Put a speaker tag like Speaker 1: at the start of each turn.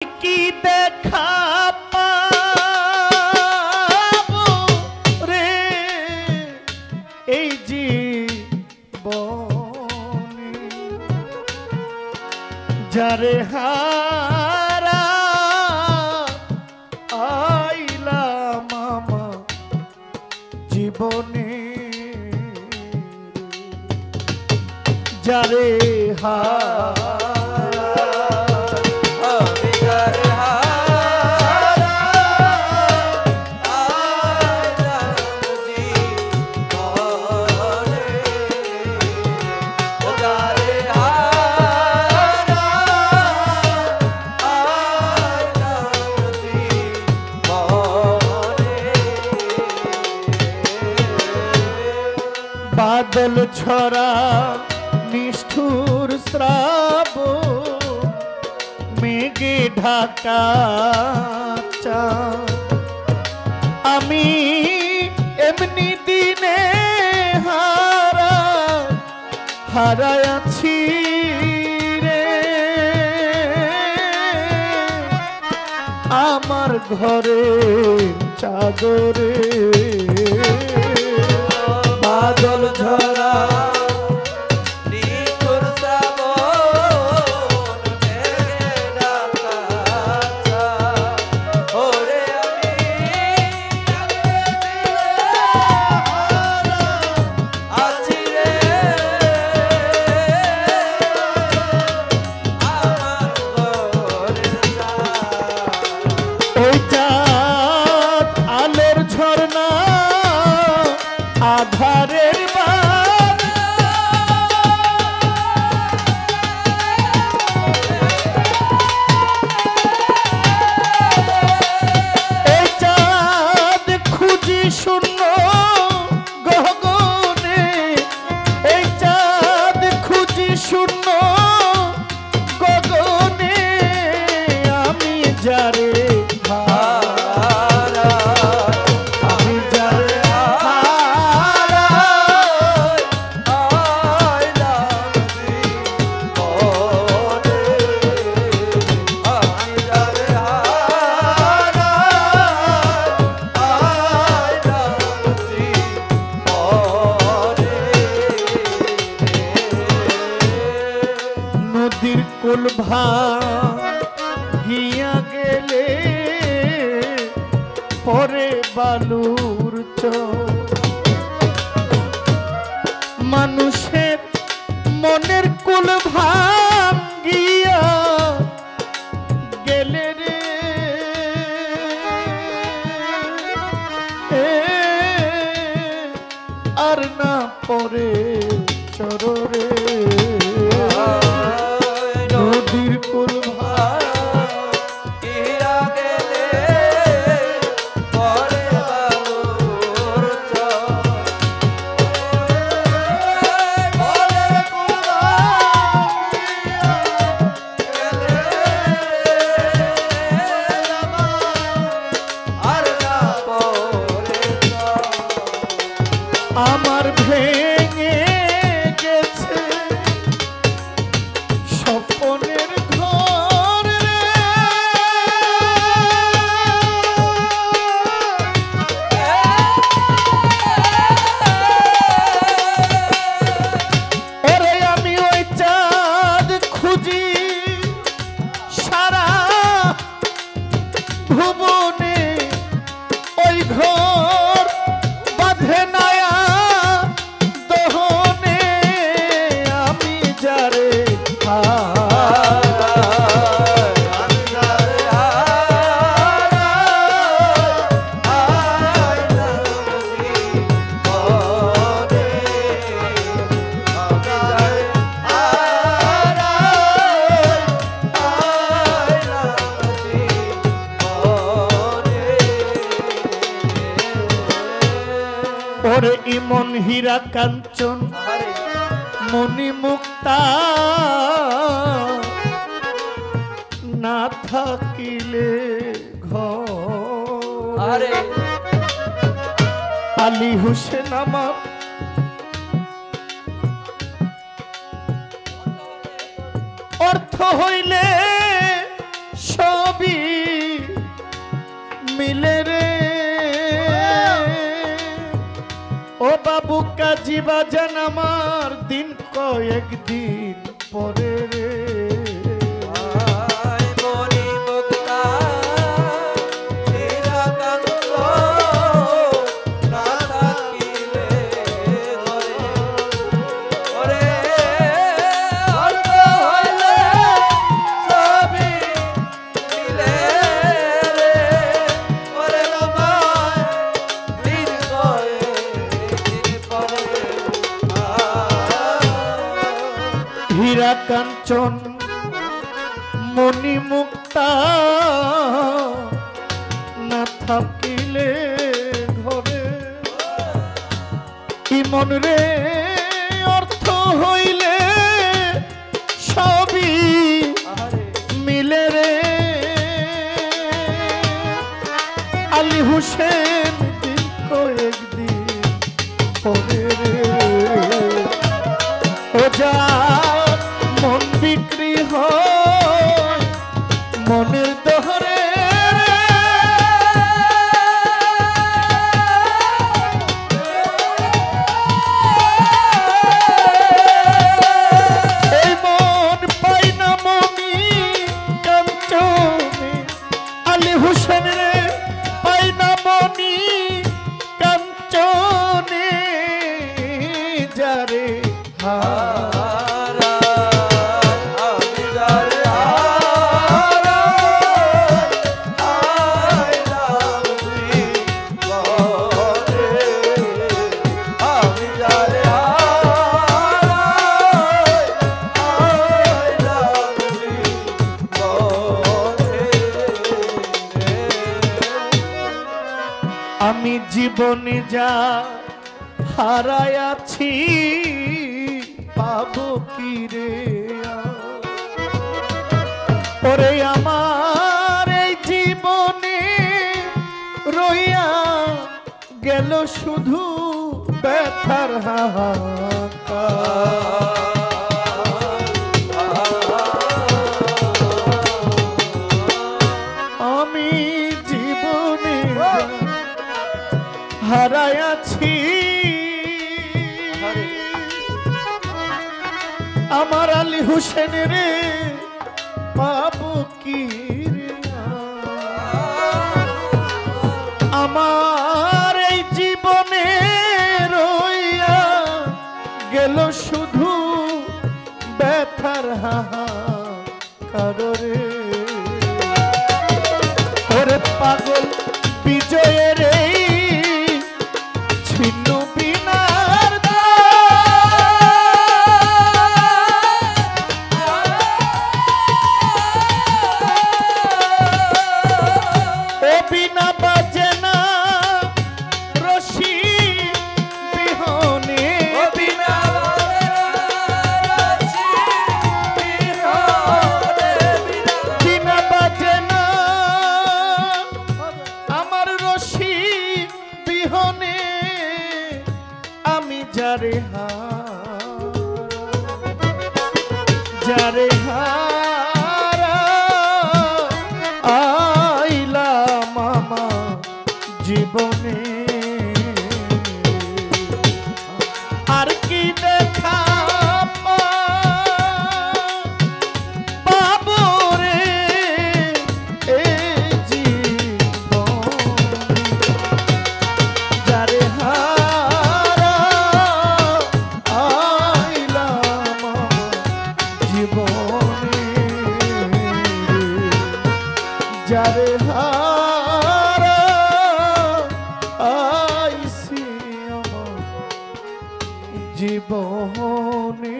Speaker 1: কি দেখা পাবো রে এই জীবনে, যারে হারা আইলাম আমার জীবনে, যারে হারা বাদল ছড়া নিষ্ঠুর শ্রাবণ, মেঘে ঢাকা চাঁদ, আমি এমনি দিনে হারায় আছি রে, আমার ঘরে চাদরে বাদল ঝরা নিষ্ঠুর শ্রাবণ, মেঘে ঢাকা চাঁদ, ওরে আমি আছি রে, আমার ঘরে ওই চাঁদ আলোর ঝরনা আধারের এই চাঁদ খুঁজি শূন্য গগনে, এই চাঁদ খুঁজি শূন্য গগনে, আমি যারে নদীর কুল ভাঙিয়া গেলে পরে বালুর চর, মানুষের মনের কুল ভাঙিয়া গেলে রে, আর না পরে চররে নদীর কুল ভাঙিয়া গেলে পরে বালুর চর, মনের কুল ভাঙিয়া গেলে আর না পরে চর, আমার ভেঙে গেছে স্বপ্নের ঘর রে, ওরে আমি ওই চাঁদ খুঁজি সারা ভুবনে, ওই ঘর বাঁধে নায়া দহনে, আমি যারে ওরে ইমন হীরা কাঞ্চন মণি মুক্তা না থাকিলে ঘর, আলী হোসেন আমার অর্থ হইলে সব মিলে রে ও বাবু কাজী বাজান আমার দিন কয়েকদিন পরে রে হীরা কাঞ্চন মণি মুক্তা না থাকিলে ঘরে ইমন রে অর্থ হইলে সবই মিলে রে আলী হুসেন দিন কয়েকদিন পরে রে ও যা মন বিক্রি হয় মনের দহরে এই মন পাই না মনি কাঞ্চনে আলী হুসেন রে পাই না মনি কাঞ্চনে যারে আমি জীবনে যা হারায়াছি পাবো কি রে ওরে আমার এই জীবনে রইয়া গেল শুধু ব্যথার হাহাকার আমি জীবনে হারায়াছি আমার আলী হুসেন রে পাবো কি রে আমার এই জীবনে রইয়া গেল শুধু ব্যথার হাহাকার রে ওরে পাগল বিজয়ের ছিন্ন বিনার ও বিনা বাজে না রশি বিহনে বিনা বাজে না আমার রশি বিহনে আমি যারে হারা আইলাম আমার জীবনে আর কি দেখা পাবো রে এই জীবনে যারে হারা আইলাম জীবনে যারে হারা আইছি আমার জীবনে।